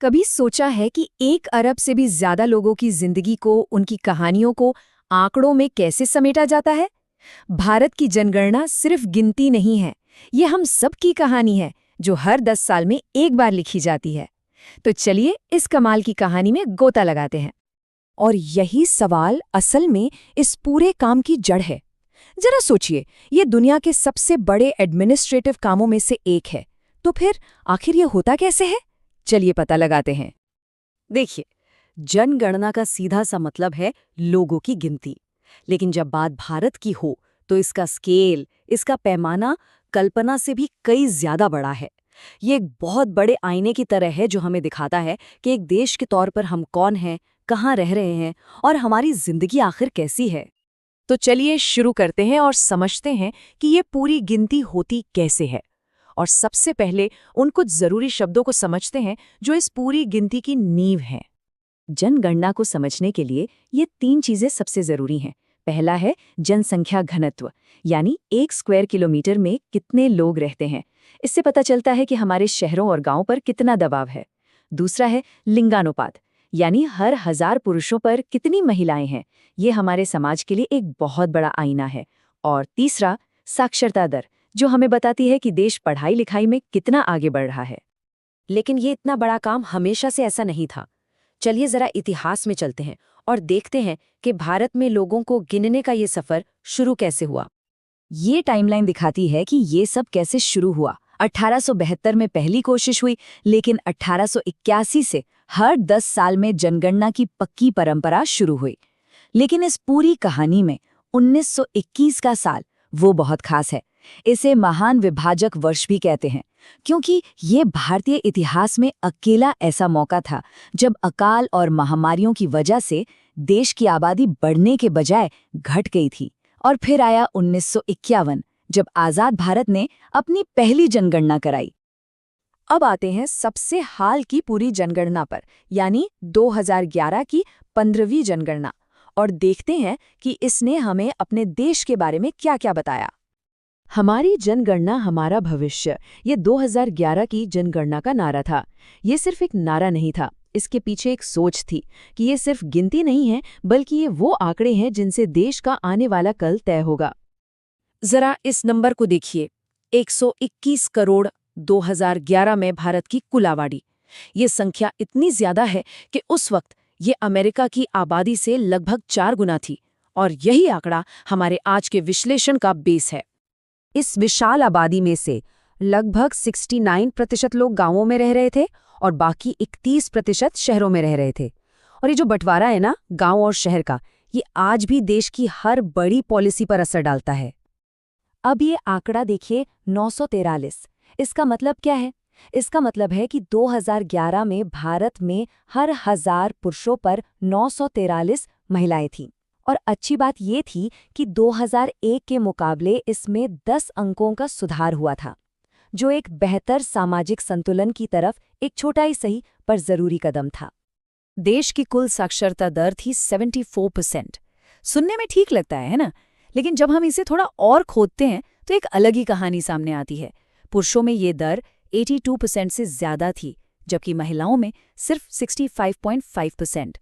कभी सोचा है कि 1 अरब से भी ज्यादा लोगों की जिंदगी को, उनकी कहानियों को आंकड़ों में कैसे समेटा जाता है? भारत की जनगणना सिर्फ गिनती नहीं है, ये हम सबकी कहानी है जो हर 10 साल में एक बार लिखी जाती है। तो चलिए इस कमाल की कहानी में गोता लगाते हैं। और यही सवाल असल में इस पूरे काम की जड़ है। जरा सोचिए, ये दुनिया के सबसे बड़े एडमिनिस्ट्रेटिव कामों में से एक है, तो फिर आखिर ये होता कैसे है? चलिए पता लगाते हैं। देखिए, जनगणना का सीधा सा मतलब है लोगों की गिनती। लेकिन जब बात भारत की हो तो इसका स्केल, इसका पैमाना कल्पना से भी कई ज्यादा बड़ा है। ये एक बहुत बड़े आईने की तरह है जो हमें दिखाता है कि एक देश के तौर पर हम कौन हैं, कहाँ रह रहे हैं और हमारी जिंदगी आखिर कैसी है। तो चलिए शुरू करते हैं और समझते हैं कि ये पूरी गिनती होती कैसे है। और सबसे पहले उन कुछ जरूरी शब्दों को समझते हैं जो इस पूरी गिनती की नींव हैं। जनगणना को समझने के लिए ये 3 चीजें सबसे जरूरी हैं। पहला है जनसंख्या घनत्व, यानी 1 स्क्वायर किलोमीटर में कितने लोग रहते हैं। इससे पता चलता है कि हमारे शहरों और गांवों पर कितना दबाव है। दूसरा है लिंगानुपात, यानी हर 1000 पुरुषों पर कितनी महिलाएं हैं। ये हमारे समाज के लिए एक बहुत बड़ा आईना है। और तीसरा साक्षरता दर, जो हमें बताती है कि देश पढ़ाई लिखाई में कितना आगे बढ़ रहा है। लेकिन ये इतना बड़ा काम हमेशा से ऐसा नहीं था। चलिए जरा इतिहास में चलते हैं और देखते हैं कि भारत में लोगों को गिनने का ये सफर शुरू कैसे हुआ। ये टाइमलाइन दिखाती है कि ये सब कैसे शुरू हुआ। 1872 में पहली कोशिश हुई, लेकिन 1881 से हर 10 साल में जनगणना की पक्की परंपरा शुरू हुई। लेकिन इस पूरी कहानी में 1921 का साल वो बहुत खास है। इसे महान विभाजक वर्ष भी कहते हैं, क्योंकि ये भारतीय इतिहास में अकेला ऐसा मौका था जब अकाल और महामारियों की वजह से देश की आबादी बढ़ने के बजाय घट गई थी। और फिर आया 1951, जब आजाद भारत ने अपनी पहली जनगणना कराई। अब आते हैं सबसे हाल की पूरी जनगणना पर, यानी 2011 की 15वीं जनगणना, और देखते हैं कि इसने हमें अपने देश के बारे में क्या-क्या बताया। हमारी जनगणना हमारा भविष्य, ये 2011 की जनगणना का नारा था। ये सिर्फ एक नारा नहीं था, इसके पीछे एक सोच थी कि ये सिर्फ गिनती नहीं है, बल्कि ये वो आंकड़े हैं जिनसे देश का आने वाला कल तय होगा। जरा इस नंबर को देखिए, 121 करोड़ 2011 में भारत की कुल आबादी। ये संख्या इतनी ज्यादा है कि उस वक्त ये अमेरिका की आबादी से लगभग 4 गुना थी। और यही आंकड़ा हमारे आज के विश्लेषण का बेस है। इस विशाल आबादी में से लगभग 69% लोग गांवों में रह रहे थे और बाकी 31% शहरों में रह रहे थे। और ये जो बंटवारा है ना, गांव और शहर का, ये आज भी देश की हर बड़ी पॉलिसी पर असर डालता है। अब ये आंकड़ा देखिए, 943। इसका मतलब क्या है? इसका मतलब है कि 2011 में भारत में हर 1000 पुरुषों पर 943 महिलाएं थीं। और अच्छी बात ये थी कि 2001 के मुकाबले इसमें 10 अंकों का सुधार हुआ था, जो एक बेहतर सामाजिक संतुलन की तरफ एक छोटा ही सही पर जरूरी कदम था। देश की कुल साक्षरता दर थी 74%। सुनने में ठीक लगता है ना? लेकिन जब हम इसे थोड़ा और खोदते हैं तो एक अलग ही कहानी सामने आती है। पुरुषों में ये दर 82% से ज्यादा थी, जबकि महिलाओं में सिर्फ 65.5%।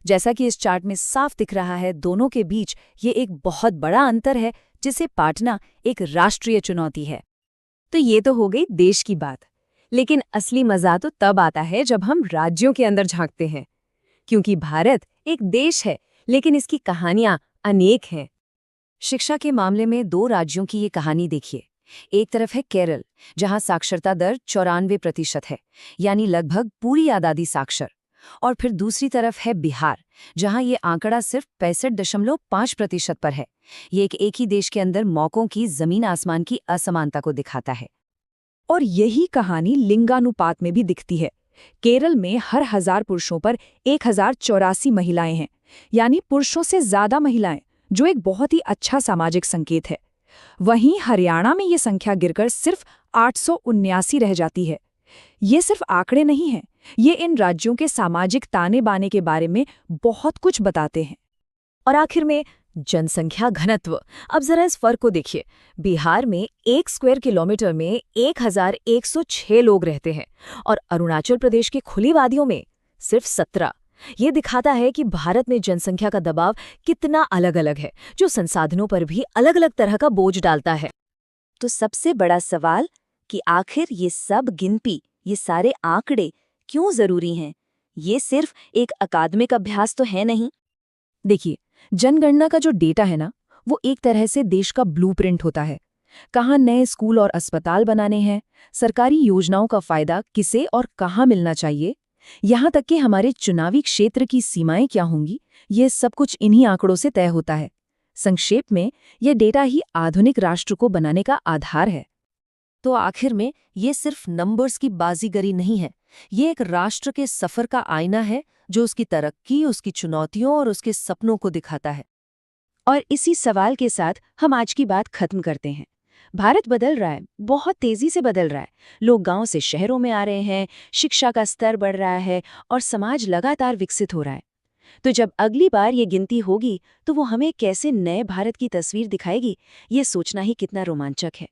जैसा कि इस चार्ट में साफ दिख रहा है, दोनों के बीच ये एक बहुत बड़ा अंतर है, जिसे पाटना एक राष्ट्रीय चुनौती है। तो ये तो हो गई देश की बात, लेकिन असली मजा तो तब आता है जब हम राज्यों के अंदर झांकते हैं, क्योंकि भारत एक देश है, लेकिन इसकी कहानियां अनेक हैं। शिक्षा के मामले में 2 राज्यों की ये कहानी देखिए। एक तरफ है केरल, जहां साक्षरता दर 94% है, यानी लगभग पूरी आबादी साक्षर। और फिर दूसरी तरफ है बिहार, जहां ये आंकड़ा सिर्फ 65.5% पर है। ये एक ही देश के अंदर मौकों की जमीन आसमान की असमानता को दिखाता है। और यही कहानी लिंगानुपात में भी दिखती है। केरल में हर 1000 पुरुषों पर 1084 महिलाएं हैं, यानी पुरुषों से ज्यादा महिलाएं, जो एक बहुत ही अच्छा सामाजिक संकेत है। वहीं हरियाणा में ये संख्या गिरकर सिर्फ 879 रह जाती है। ये सिर्फ आंकड़े नहीं हैं, ये इन राज्यों के सामाजिक ताने बाने के बारे में बहुत कुछ बताते हैं। और आखिर में जनसंख्या घनत्व। अब जरा इस फर्क को देखिए। बिहार में 1 स्क्वायर किलोमीटर में 1106 लोग रहते हैं और अरुणाचल प्रदेश की खुली वादियों में सिर्फ 17। ये दिखाता है कि भारत में जनसंख्या का दबाव कितना अलग-अलग है, जो संसाधनों पर भी अलग-अलग तरह का बोझ डालता है। तो सबसे बड़ा सवाल कि आखिर ये सब गिनती, ये सारे आंकड़े क्यों जरूरी हैं? ये सिर्फ एक अकादमिक अभ्यास तो है नहीं। देखिए, जनगणना का जो डेटा है ना, वो एक तरह से देश का ब्लूप्रिंट होता है। कहाँ नए स्कूल और अस्पताल बनाने हैं, सरकारी योजनाओं का फायदा किसे और कहाँ मिलना चाहिए, यहाँ तक कि हमारे चुनावी क्षेत्र की सीमाएं क्या होंगी, ये सब कुछ इन्हीं आंकड़ों से तय होता है। संक्षेप में, यह डेटा ही आधुनिक राष्ट्र को बनाने का आधार है। तो आखिर में ये सिर्फ नंबर्स की बाजीगरी नहीं है, ये एक राष्ट्र के सफर का आईना है जो उसकी तरक्की, उसकी चुनौतियों और उसके सपनों को दिखाता है। और इसी सवाल के साथ हम आज की बात खत्म करते हैं। भारत बदल रहा है, बहुत तेजी से बदल रहा है। लोग गांव से शहरों में आ रहे हैं, शिक्षा का स्तर बढ़ रहा है और समाज लगातार विकसित हो रहा है। तो जब अगली बार ये गिनती होगी तो वो हमें कैसे नए भारत की तस्वीर दिखाएगी, ये सोचना ही कितना रोमांचक है।